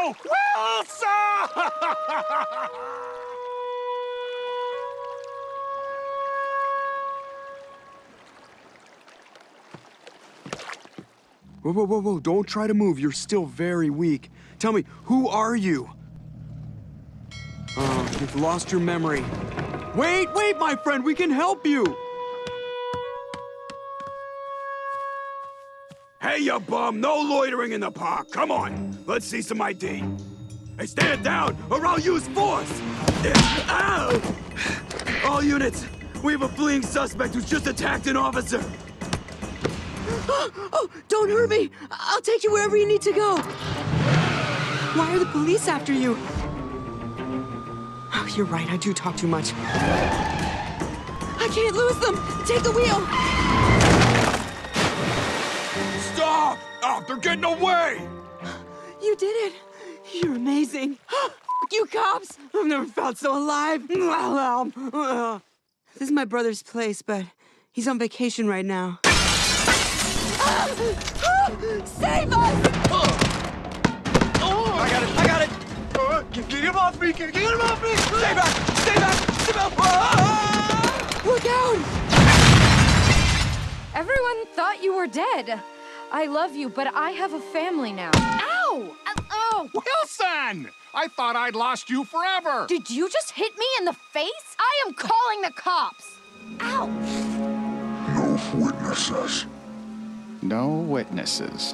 No! Wilson! Whoa, whoa, whoa, whoa, don't try to move. You're still very weak. Tell me, who are you? Oh, you've lost your memory. Wait, my friend, we can help you! Hey, you bum! No loitering in the park! Come on! Let's see some ID! Hey, stand down, or I'll use force! Ow! All units, we have a fleeing suspect who's just attacked an officer! Oh, don't hurt me! I'll take you wherever you need to go! Why are the police after you? Oh, you're right, I do talk too much. I can't lose them! Take the wheel! Stop! Oh, they're getting away! You did it! You're amazing! You cops! I've never felt so alive! This is my brother's place, but he's on vacation right now. Save us! I got it! Get him off me! Get him off me! Stay back! Stay back! Stay back! Look out! Everyone thought you were dead. I love you, but I have a family now. Ow! Oh! Wilson! I thought I'd lost you forever! Did you just hit me in the face? I am calling the cops! Ow! No witnesses. No witnesses.